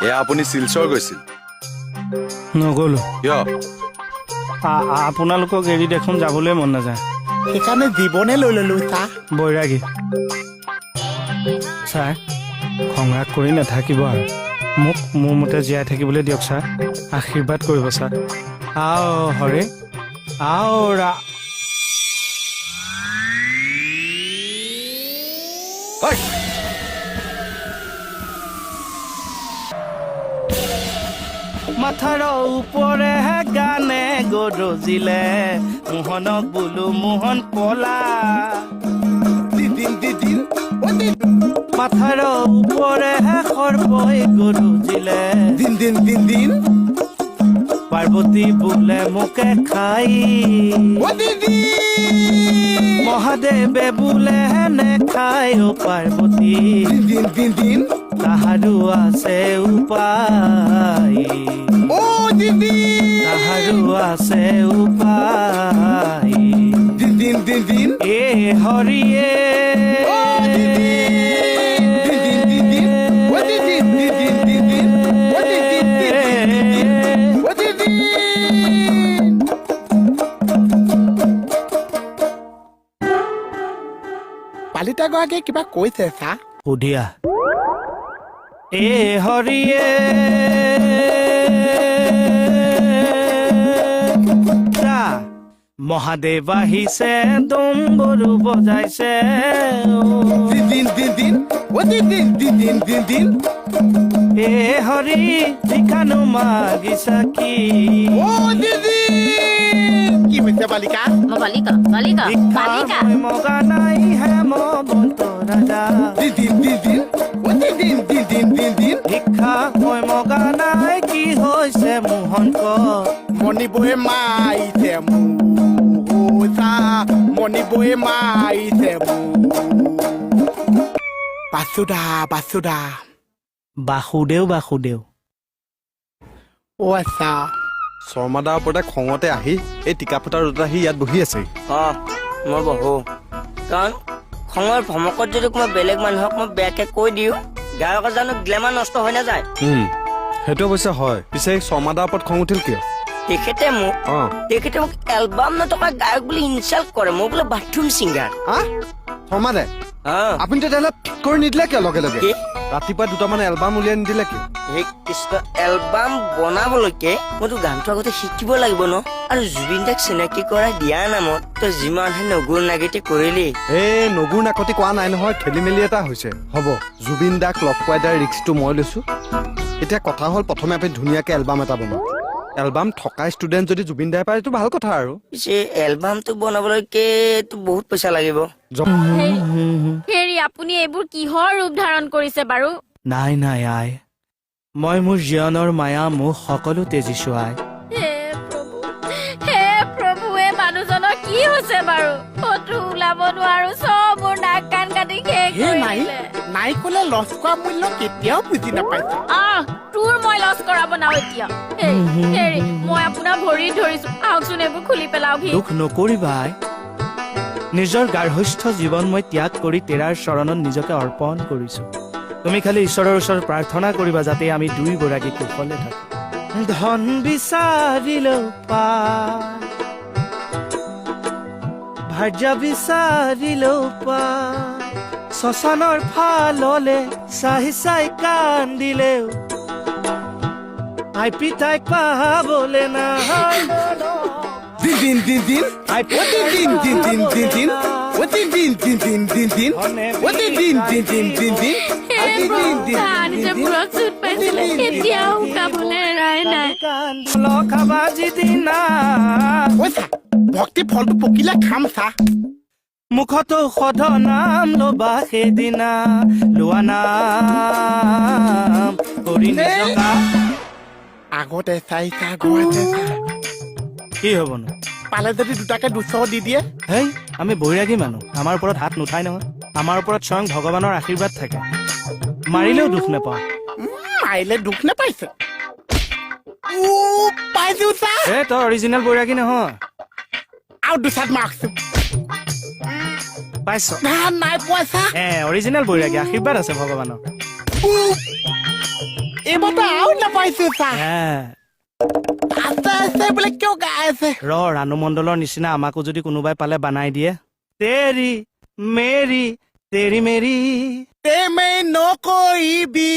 এয়া আপুনি শিলচৰ গৈছিল? নগলো। কিয়? আপোনালোকক এৰি দেখোন যাবলৈ মন নাযায়। সেইকাৰণে জীৱনে লৈ ললো ছাৰ। বৈৰাগী ছাৰ, খংৰাগ কৰি নাথাকিব আৰু মোক মোৰ মতে জীয়াই থাকিবলৈ দিয়ক ছাৰ। আশীৰ্বাদ কৰিব ছাৰ। আও হৰে আও ৰা। মাথাৰ ওপৰে গানে গৰজিলে, মোহনক বোলো মোহন পলা। মাথাৰ ওপৰে সৰ্পই গৰজিলে, পাৰ্বতী বোলে মোকে খাই। মহাদেৱে বোলে নেখাই অ পাৰ্বতী, তাহাৰো আছে উপায়, তাহাৰো আছে উপায়। এ হৰিয়ে পালিতা গৰাকীয়ে কিবা কৈছে ছাৰ। সুধিয়া। এ হৰিয়ে মহাদেৱ আহিছে, ডম্বৰু বজাইছে। এ হৰি ভিখানো মাগিছা কি? কি হৈছে বালিকা? মগা নাই হেম বন্ত ৰাজা, ভিক্ষা মই মগা নাই, কি হৈছে মোহন ক? মণিবয়ে মাৰিছে মণিবয়ে মাৰিছে বাসুদা বাসুদা। বাসুদেউ বাসুদেউ। অ আচ্ছা। শৰ্মাদাৰ ওপৰতে খঙতে আহি এই টিকাফটাৰ দুটা আহি ইয়াত বহি আছে। মই বহো, কাৰণ খঙৰ ভমকত যদি মই বেলেগ মানুহক মই বেয়াকে কৈ দিওঁ, গায়কৰ জানো গ্লেমাৰ নষ্ট হৈ নাযায়? সেইটো অৱশ্যে হয়। পিছে শৰ্মাদাৰ ওপৰত খং উঠিল কিয়? তেখেতে মোক এলবাম নথকা গায়ক বুলি ইনচাল্ট কৰে। মই বোলে বাথৰুম ছিংগাৰ। শৰ্মাদে, আপুনি তেতিয়াহ'লে কৰি নিদিলে কিয় লগে লগে? ৰাতিপুৱা দুটামান এলবাম উলিয়াই নিদিলে কিয়? সেই কৃষ্ণ, এলবাম বনাবলৈকে মইতো গানটো আগতে শিকিব লাগিব ন। আৰু জুবিন দাক চিনাকি কৰা দিয়াৰ নামত তই যিমানহে নগুৰ নাগিতি কৰিলি। এই নগুৰ নাকতি কোৱা নাই নহয়, খেলি মেলি এটা হৈছে। হ'ব, জুবিন দাক লগ পোৱাই দিয়াৰ ৰিক্সটো মই লৈছো। এতিয়া কথা হ'ল, প্ৰথমে আপুনি ধুনীয়াকে এলবাম এটা বনাওক। এলবাম থকা ষ্টুডেণ্ট যদি জুবিন দাই পায়, এইটো ভাল কথা আৰু। পিছে এলবামটো বনাবলৈকে বহুত পইচা লাগিব। হেৰি, আপুনি এইবোৰ কিহৰ ৰূপ ধাৰণ কৰিছে বাৰু? নাই নাই আই, মই মোৰ জীৱনৰ মায়া মোহ সকলো তেজিছো আই। হে প্ৰভু, এই মানুহজনৰ কি হৈছে বাৰু? ক'তো ওলাব নোৱাৰো, চব মোৰ নাক কাণ কাটি শেষ কৰিলে। নাই ক'লে লছ কৰা মূল্য কেতিয়াও বুজি নাপাইছে। তোৰ মই লছ কৰাব নাও এতিয়া। হেৰি, মই আপোনাৰ ভৰিত ধৰিছো, আহকচোন এইবোৰ খুলি পেলাওক। দুখ নকৰিবা আই, নিজৰ গাৰ্হস্থ জীৱন মই ত্যাগ কৰি তেৰাৰ চৰণত নিজকে অৰ্পণ কৰিছো। তুমি খালি ঈশ্বৰৰ ওচৰত প্ৰাৰ্থনা কৰিবা যাতে আমি দুয়োগৰাকী কুশলে থাকো। ধন বিচাৰিলেও পায়, ভাৰ্যা বিচাৰিলেও পায়, শ্মশানৰ ফাললে চাহি চাই কান্দিলেও আই পিতাইক পাবলে নাই। ভক্তি ফলটো পকিলে খাম চা। মুখতো সদ নাম লবা সেইদিনা, লোৱা নাম কৰি নিজকা। আগতে চাৰিটা ঘৰতে কি হবনো? পালে যদি দুটাকে 200 দি দিয়ে। হেই, আমি বৈৰাগী মানুহ, আমাৰ ওপৰত হাত নুঠাই নহয়। আমাৰ ওপৰত স্বয়ং ভগৱানৰ আশীৰ্বাদ থাকে। মাৰিলেও দুখ নাপাওঁ। মাৰিলে দুখ নাপাইছে। পাইছো চা। তই অৰিজিনেল বৈৰাগী নহয়। আৰু দুচাত মাৰকছো। পাইছ ধান নাই পোৱা ছাৰ অৰিজিনেল বৈৰাগী আশীৰ্বাদ আছে ভগৱানৰ এইবাৰতো আৰু নাপাইছো ছাৰ হে আছে আছে বোলে কিয় গাই আছে ৰাণু মণ্ডলৰ নিচিনা আমাকো যদি কোনোবাই পালে বানাই দিয়ে তেৰি মেৰি তেমে নকৰিবি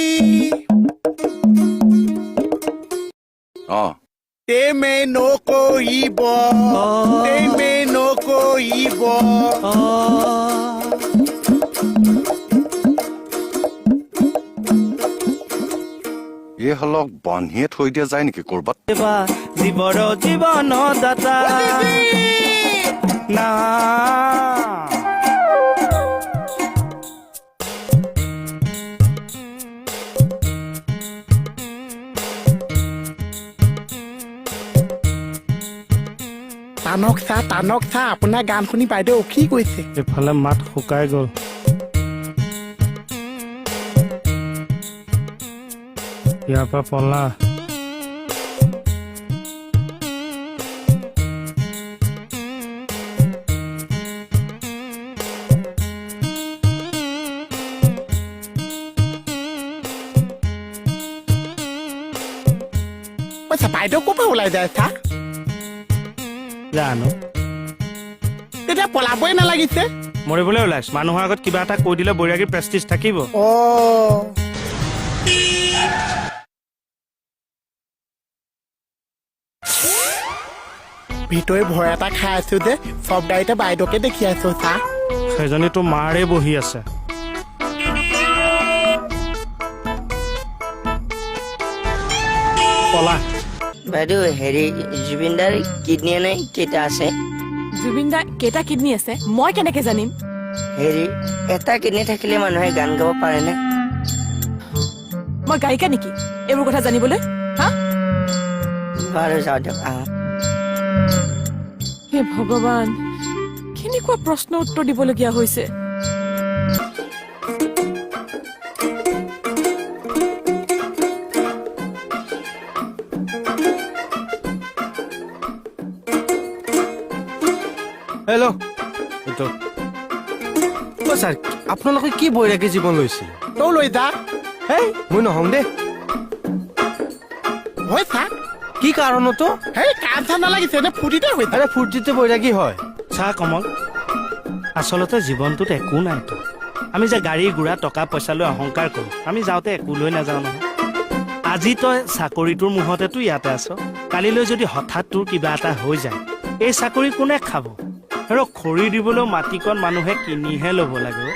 তেমে নকৰিব তেমে নকৰিব এই হলক বান্ধিয়ে থৈ দিয়া যায় নেকি কৰবাত জীৱৰ জীৱন দাতা না টানক চা আপোনাৰ গান শুনি বাইদেউ উঠি গৈছে এফালে মাত শুকাই গ'ল ইয়াৰ পৰা পলা পইচা বাইদেউ ক'ৰ পৰা ওলাই যায় চা জানো তেতিয়া পলাবই নালাগিছে মৰিবলৈ ওলাইছ মানুহৰ আগত কিবা এটা কৈ দিলে বৈৰাগীৰ প্ৰেষ্টিজ থাকিব ভিতৰি ভয় এটা খাই আছো যে চব গাড়ীতে বাইদেউকে দেখি আছো চা সেইজনী তো মাৰে বহি আছে পলা বাইদেউ হেৰি জুবিন দাৰ কিডনী নাই কেইটা আছে জুবিন দাৰ কেইটা কিডনী আছে মই কেনেকে জানিম হেৰি এটা কিডনী থাকিলে মানুহে গান গাব পাৰেনে মই গায়িকা নেকি এইবোৰ কথা জানিবলৈ হা বাৰু যাওঁ দিয়ক আহক হে ভগৱান কেনেকুৱা প্ৰশ্ন উত্তৰ দিবলগীয়া হৈছে হেল্ল' এইটো ছাৰ আপোনালোকে কি বৈৰাগী জীৱন লৈছিল তই লৈ যা হেই মই নহওঁ দেই হয় চা কি কাৰণতো হেই কাণ চান নালাগিছে নে ফূৰ্তিতে হৈছে আৰে ফূৰ্তিতে বৈৰাগী হয় চাহ কমল আচলতে জীৱনটোত একো নাইতো আমি যে গাড়ী গুড়া টকা পইচা লৈ অহংকাৰ কৰোঁ আমি যাওঁতে একো লৈ নাযাওঁ নহয় আজি তই চাকৰিটোৰ মুহূৰ্তেতো ইয়াতে আছ কালিলৈ যদি হঠাৎ তোৰ কিবা এটা হৈ যায় এই চাকৰি কোনে খাব আৰু খৰি দিবলৈ মাটিকণ মানুহে কিনিহে ল'ব লাগে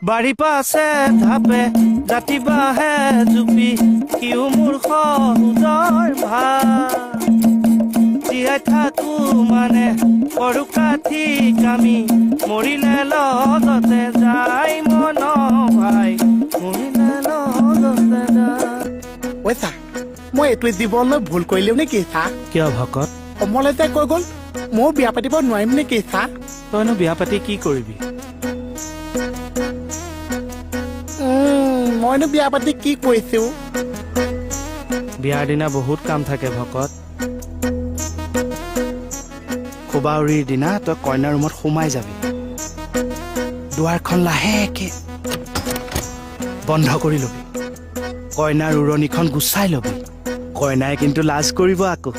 বাৰীপা আছে ধাপে জাতিবাহে জুপি সিও মূৰ্খ উদৰ ভাল জীয়াই থাকো মানে সৰু কাঠি কামি মৰিলে লগতে যাই মন ভাই মৰিলে লগতে যায় ঐ চা মই এইটো জীৱনলৈ ভুল কৰিলেও নেকি চা কিয় ভকত কমলে যে কৈ গ'ল ময়ো বিয়া পাতিব নোৱাৰিম নেকি চা তইনো বিয়া পাতি কি কৰিবি মইনো বিয়া পাতি কি কৈছো বিয়াৰ দিনা বহুত কাম থাকে ভকত খোবাউৰিৰ দিনা তই কইনাৰ ৰুমত সোমাই যাবি দুৱাৰখন লাহেকে বন্ধ কৰি ল'বি কইনাৰ উৰণিখন গুচাই ল'বি কইনাই কিন্তু লাজ কৰিব আকৌ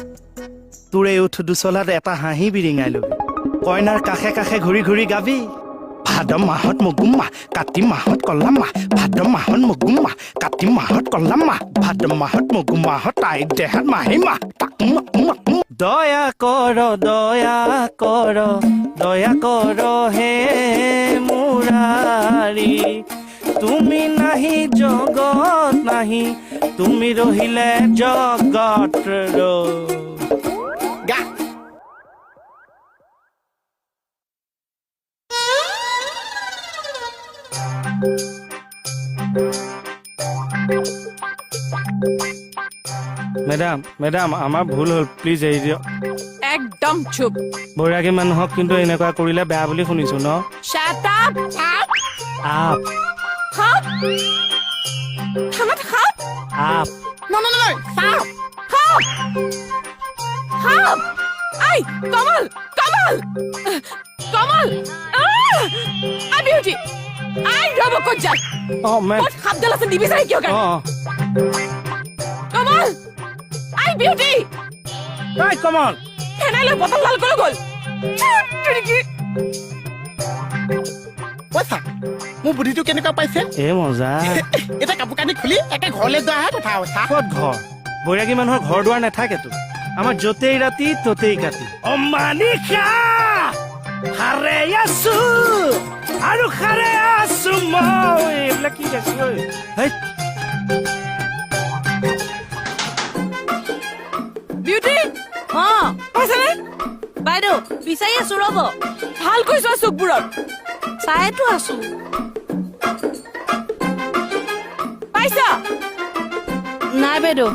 তোৰ এই উঠ দুচলাত এটা হাঁহি বিৰিঙাই ল'বি কইনাৰ কাষে কাষে ঘূৰি ঘূৰি গাবি ভাদ মাহত মগুম মাহ কাতি মাহত কলা মাহ ভাদ মাহত মগুম মাহ কাতি মাহত কলা মাহ ভাদ মাহত মগুম মাহত তাইৰ দেহাত মাহে মাহ দয়া কৰ হে মুৰাৰী তুমি নাহি জগত নাহি তুমি ৰহিলে জগত গা মেডাম আমাৰ ভুল হ'ল প্লিজ এৰি দিয়ক একদম চুপ বৈৰাগী মানুহক কিন্তু এনেকুৱা কৰিলে বেয়া বুলি শুনিছো ন Shut up! আপ Hop! Hamat hop! আপ নহয় stop Hop! Hop! Ay! Kamal! Kamal! Kamal Kamal আই বিউটি আই ৰব ক'ত যায় অঁ মেম ক'ত সাপডাল আছে নিবিচাৰে কিয় কাৰণে অঁ কমল আই বিউটি এই কমল ফেনাইলৰ বটল লাল কৰি গ'ল পইচা মোৰ বুদ্ধিটো কেনেকুৱা পাইছে এ মজা এতিয়া কাপোৰ কানি খুলি একে ঘৰলৈ যোৱাহে কথা চা ক'ত ঘৰ বৈৰাগী মানুহৰ ঘৰ দুৱাৰ নাথাকেতো আমাৰ য'তেই ৰাতি ত'তেই কাটি অমানিশা সাৰে আছো আৰু সাৰে আছো মই এইবিলাক কি গাইছো ঐ হেই বিউটি পাইছেনে বাইদেউ বিচাৰি আছো ৰ'ব ভালকৈ চোৱা চুকবোৰত চাইতো আছো পাইছা নাই বাইদেউ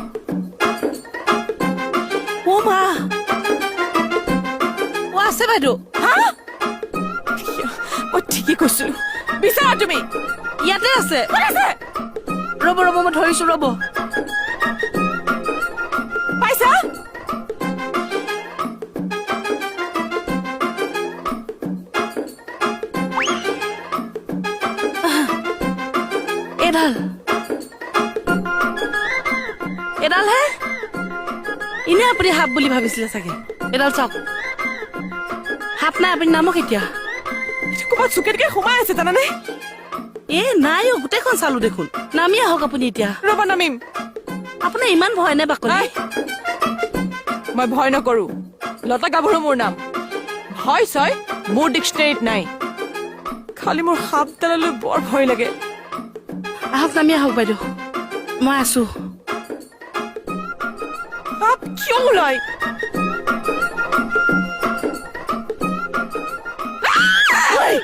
অ মা অ আছে বাইদেউ হা মই ঠিকেই কৈছো বিচাৰা তুমি ইয়াতে আছে ক'ত আছে ৰ'ব ৰ'ব মই ধৰিছো ৰ'ব পাইছা এডাল এডালহে এনে আপুনি সাপ বুলি ভাবিছিলে চাগে এডাল চাওক সাপ নাই আপুনি নামক এতিয়া এইটো ক'ৰবাত চুকেতকে সোমাই আছে জানানে এ নাই অ গোটেইখন চালো দেখোন নামি আহক আপুনি এতিয়া ৰ'বা নামিম আপোনাৰ ইমান ভয় নে বাকলি নাই মই ভয় নকৰো লতা গাভৰু মোৰ নাম ভয় ছয় মোৰ ডিক্সনেৰীত নাই খালি মোৰ সাপডাললৈ বৰ ভয় লাগে আহক নামি আহক বাইদেউ মই আছো সাপ কিয় ওলাই ঐ!